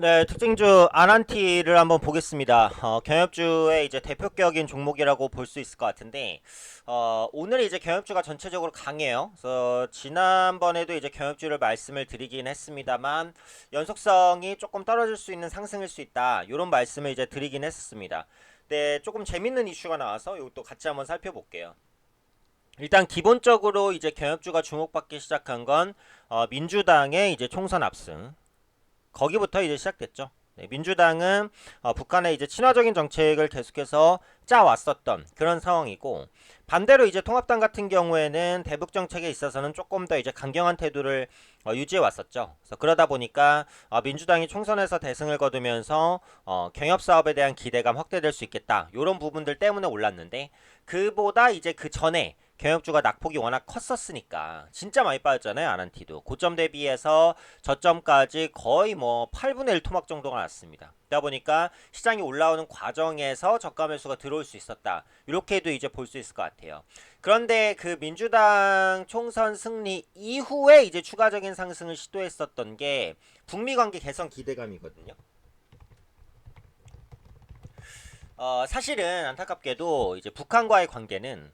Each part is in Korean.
네, 특징주 아난티를 한번 보겠습니다. 경협주의 이제 대표격인 종목이라고 볼 수 있을 것 같은데, 오늘 이제 경협주가 전체적으로 강해요. 그래서 지난번에도 이제 경협주를 말씀을 드리긴 했습니다만, 연속성이 조금 떨어질 수 있는 상승일 수 있다. 이런 말씀을 이제 드리긴 했었습니다. 네, 조금 재밌는 이슈가 나와서 이것도 같이 한번 살펴볼게요. 일단 기본적으로 이제 경협주가 주목받기 시작한 건 민주당의 이제 총선 압승. 거기부터 이제 시작됐죠. 네, 민주당은 북한의 이제 친화적인 정책을 계속해서 짜왔었던 그런 상황이고, 반대로 이제 통합당 같은 경우에는 대북 정책에 있어서는 조금 더 이제 강경한 태도를 유지해 왔었죠. 그래서 그러다 보니까 민주당이 총선에서 대승을 거두면서 경협 사업에 대한 기대감 확대될 수 있겠다. 이런 부분들 때문에 올랐는데, 그보다 이제 그 전에 경협주가 낙폭이 워낙 컸었으니까 진짜 많이 빠졌잖아요. 아난티도 고점 대비해서 저점까지 거의 뭐 8분의 1 토막 정도가 났습니다. 그러다 보니까 시장이 올라오는 과정에서 저가 매수가 들어올 수 있었다. 이렇게도 이제 볼 수 있을 것 같아요. 그런데 그 민주당 총선 승리 이후에 이제 추가적인 상승을 시도했었던 게 북미 관계 개선 기대감이거든요. 사실은 안타깝게도 이제 북한과의 관계는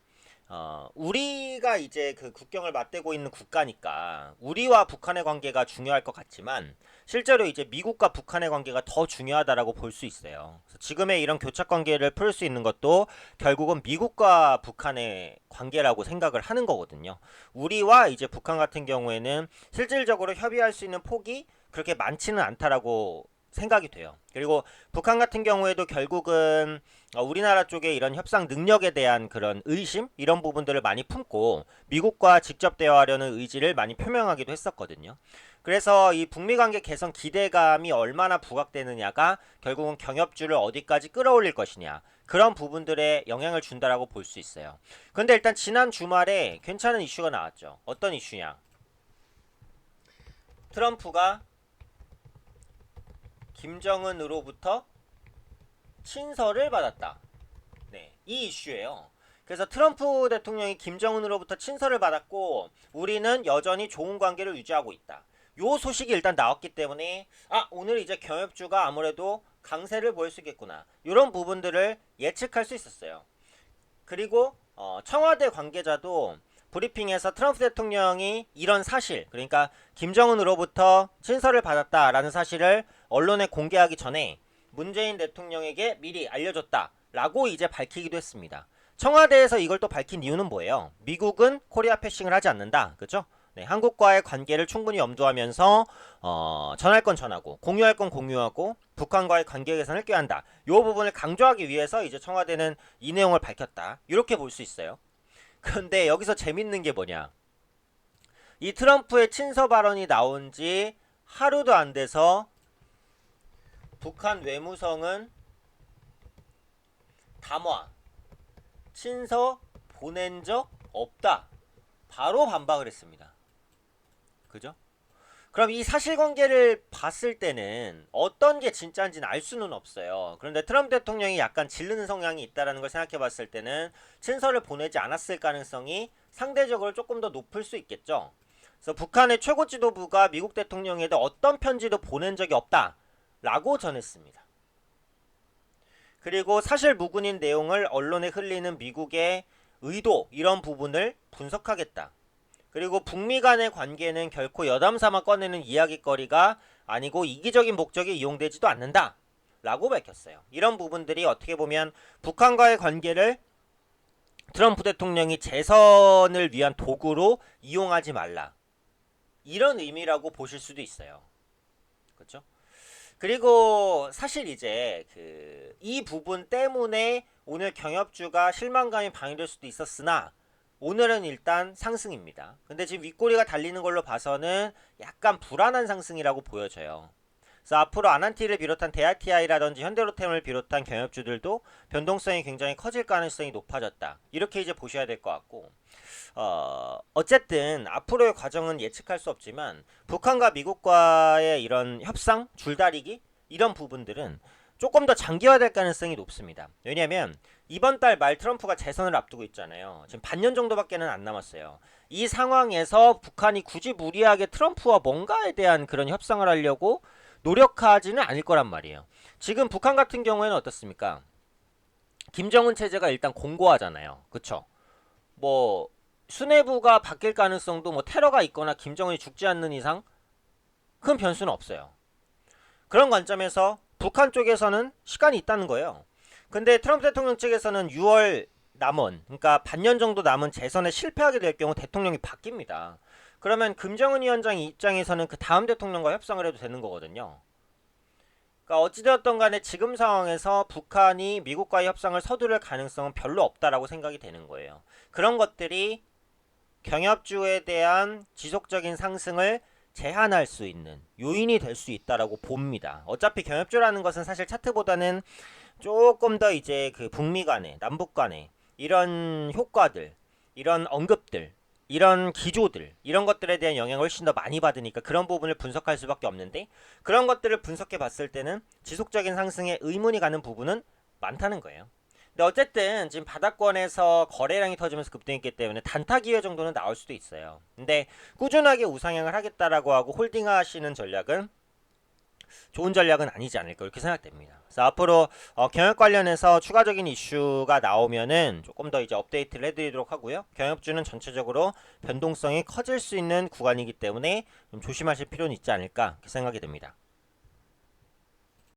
우리가 이제 그 국경을 맞대고 있는 국가니까 우리와 북한의 관계가 중요할 것 같지만, 실제로 이제 미국과 북한의 관계가 더 중요하다라고 볼 수 있어요. 그래서 지금의 이런 교착 관계를 풀 수 있는 것도 결국은 미국과 북한의 관계라고 생각을 하는 거거든요. 우리와 이제 북한 같은 경우에는 실질적으로 협의할 수 있는 폭이 그렇게 많지는 않다라고 생각이 돼요. 그리고 북한 같은 경우에도 결국은 우리나라 쪽에 이런 협상 능력에 대한 그런 의심 이런 부분들을 많이 품고 미국과 직접 대화하려는 의지를 많이 표명하기도 했었거든요. 그래서 이 북미 관계 개선 기대감이 얼마나 부각되느냐가 결국은 경협주를 어디까지 끌어올릴 것이냐, 그런 부분들에 영향을 준다라고 볼 수 있어요. 그런데 일단 지난 주말에 괜찮은 이슈가 나왔죠. 어떤 이슈냐? 트럼프가 김정은으로부터 친서를 받았다. 네, 이 이슈예요. 그래서 트럼프 대통령이 김정은으로부터 친서를 받았고 우리는 여전히 좋은 관계를 유지하고 있다. 요 소식이 일단 나왔기 때문에 오늘 이제 경협주가 아무래도 강세를 보일 수 있겠구나. 이런 부분들을 예측할 수 있었어요. 그리고 청와대 관계자도 브리핑에서 트럼프 대통령이 이런 사실, 그러니까 김정은으로부터 친서를 받았다라는 사실을 언론에 공개하기 전에 문재인 대통령에게 미리 알려줬다라고 이제 밝히기도 했습니다. 청와대에서 이걸 또 밝힌 이유는 뭐예요? 미국은 코리아 패싱을 하지 않는다. 그죠? 네, 한국과의 관계를 충분히 염두하면서 전할 건 전하고 공유할 건 공유하고 북한과의 관계 개선을 꾀한다. 이 부분을 강조하기 위해서 이제 청와대는 이 내용을 밝혔다. 이렇게 볼 수 있어요. 그런데 여기서 재밌는 게 뭐냐? 이 트럼프의 친서 발언이 나온 지 하루도 안 돼서 북한 외무성은 담화, 친서 보낸 적 없다. 바로 반박을 했습니다. 그죠? 그럼 이 사실관계를 봤을 때는 어떤 게 진짜인지는 알 수는 없어요. 그런데 트럼프 대통령이 약간 지르는 성향이 있다는 걸 생각해 봤을 때는 친서를 보내지 않았을 가능성이 상대적으로 조금 더 높을 수 있겠죠. 그래서 북한의 최고 지도부가 미국 대통령에게 어떤 편지도 보낸 적이 없다라고 전했습니다. 그리고 사실 무근인 내용을 언론에 흘리는 미국의 의도, 이런 부분을 분석하겠다. 그리고 북미 간의 관계는 결코 여담 삼아 꺼내는 이야기거리가 아니고 이기적인 목적에 이용되지도 않는다 라고 밝혔어요. 이런 부분들이 어떻게 보면 북한과의 관계를 트럼프 대통령이 재선을 위한 도구로 이용하지 말라, 이런 의미라고 보실 수도 있어요. 그렇죠? 그리고 사실 이제 이 부분 때문에 오늘 경협주가 실망감이 방해될 수도 있었으나 오늘은 일단 상승입니다. 근데 지금 윗꼬리가 달리는 걸로 봐서는 약간 불안한 상승이라고 보여져요. 그래서 앞으로 아난티를 비롯한 대아티아이라든지 현대로템을 비롯한 경협주들도 변동성이 굉장히 커질 가능성이 높아졌다. 이렇게 이제 보셔야 될 것 같고, 어쨌든 앞으로의 과정은 예측할 수 없지만 북한과 미국과의 이런 협상, 줄다리기 이런 부분들은 조금 더 장기화될 가능성이 높습니다. 왜냐하면 이번 달 말 트럼프가 재선을 앞두고 있잖아요. 지금 반년 정도밖에는 안 남았어요. 이 상황에서 북한이 굳이 무리하게 트럼프와 뭔가에 대한 그런 협상을 하려고 노력하지는 않을 거란 말이에요. 지금 북한 같은 경우에는 어떻습니까? 김정은 체제가 일단 공고하잖아요. 그쵸? 뭐 수뇌부가 바뀔 가능성도 뭐 테러가 있거나 김정은이 죽지 않는 이상 큰 변수는 없어요. 그런 관점에서 북한 쪽에서는 시간이 있다는 거예요. 근데 트럼프 대통령 측에서는 6월 남은, 그러니까 반년 정도 남은 재선에 실패하게 될 경우 대통령이 바뀝니다. 그러면 김정은 위원장 입장에서는 그 다음 대통령과 협상을 해도 되는 거거든요. 그러니까 어찌되었던 간에 지금 상황에서 북한이 미국과의 협상을 서두를 가능성은 별로 없다라고 생각이 되는 거예요. 그런 것들이 경협주에 대한 지속적인 상승을 제한할 수 있는 요인이 될 수 있다라고 봅니다. 어차피 경협주라는 것은 사실 차트보다는 조금 더 이제 그 북미 간에 남북 간에 이런 효과들, 이런 언급들, 이런 기조들, 이런 것들에 대한 영향을 훨씬 더 많이 받으니까 그런 부분을 분석할 수밖에 없는데, 그런 것들을 분석해 봤을 때는 지속적인 상승에 의문이 가는 부분은 많다는 거예요. 근데 어쨌든 지금 바닥권에서 거래량이 터지면서 급등했기 때문에 단타 기회 정도는 나올 수도 있어요. 근데 꾸준하게 우상향을 하겠다라고 하고 홀딩하시는 전략은 좋은 전략은 아니지 않을까 이렇게 생각됩니다. 그래서 앞으로 경협 관련해서 추가적인 이슈가 나오면은 조금 더 이제 업데이트를 해드리도록 하고요. 경협주는 전체적으로 변동성이 커질 수 있는 구간이기 때문에 좀 조심하실 필요는 있지 않을까 이렇게 생각이 됩니다.